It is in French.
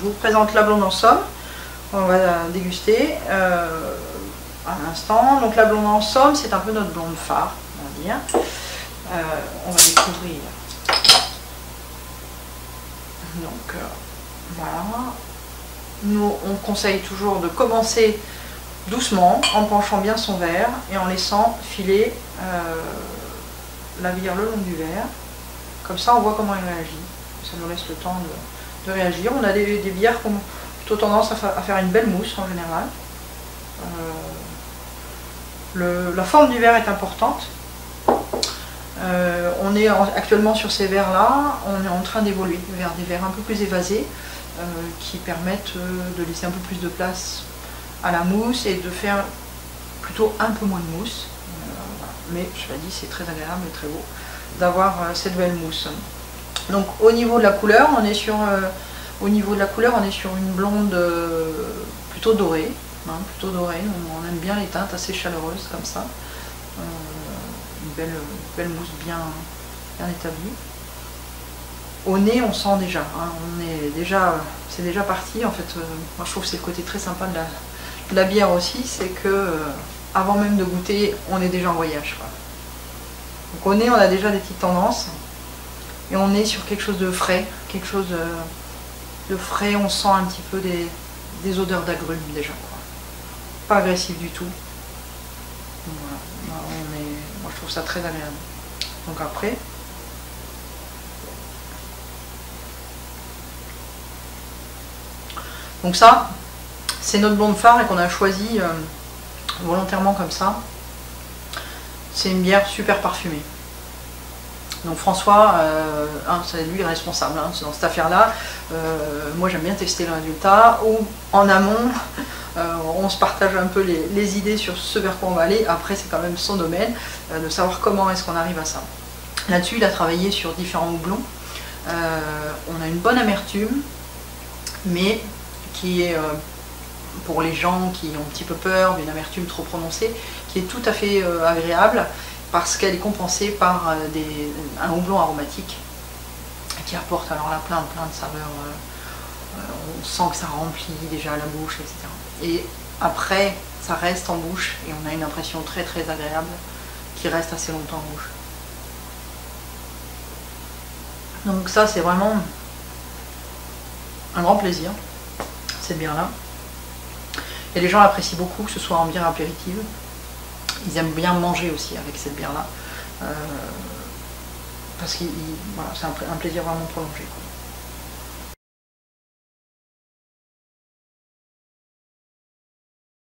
vous présente la blonde en somme. On va déguster à l'instant. Donc la blonde en somme, c'est un peu notre blonde phare, on va dire. On va découvrir. Donc voilà. Nous, on conseille toujours de commencer doucement, en penchant bien son verre et en laissant filer la bière le long du verre. Comme ça, on voit comment elle réagit. Ça nous laisse le temps de réagir. On a des bières qui ont plutôt tendance à faire une belle mousse en général. La forme du verre est importante. On est actuellement sur ces verres-là, on est en train d'évoluer vers des verres un peu plus évasés qui permettent de laisser un peu plus de place à la mousse et de faire plutôt un peu moins de mousse. Voilà. Mais je l'ai dit, c'est très agréable et très beau d'avoir cette belle mousse. Donc au niveau de la couleur, on est sur une blonde plutôt dorée. Plutôt dorée. On aime bien les teintes assez chaleureuses comme ça. Une belle mousse bien établie. Au nez, on sent déjà, c'est déjà parti. En fait, moi je trouve que c'est le côté très sympa de la bière aussi, c'est que avant même de goûter, on est déjà en voyage, quoi. Donc au nez, on a déjà des petites tendances et on est sur quelque chose de frais, on sent un petit peu des odeurs d'agrumes déjà, quoi. Pas agressif du tout. Voilà. Moi je trouve ça très agréable. Donc après, donc ça, c'est notre blonde phare et qu'on a choisi volontairement comme ça. C'est une bière super parfumée. Donc François, c'est lui le responsable dans cette affaire-là. Moi j'aime bien tester le résultat. Ou en amont, on se partage un peu les idées sur ce vers quoi on va aller. Après c'est quand même son domaine, de savoir comment est-ce qu'on arrive à ça. Là-dessus il a travaillé sur différents houblons. On a une bonne amertume, mais qui est pour les gens qui ont un petit peu peur d'une amertume trop prononcée, qui est tout à fait agréable parce qu'elle est compensée par un houblon aromatique qui apporte alors là plein de saveurs. On sent que ça remplit déjà la bouche, etc. Et après, ça reste en bouche et on a une impression très agréable qui reste assez longtemps en bouche. Donc ça, c'est vraiment un grand plaisir, cette bière-là. Et les gens apprécient beaucoup, que ce soit en bière apéritive. Ils aiment bien manger aussi avec cette bière-là. Parce que voilà, c'est un plaisir vraiment prolongé, quoi.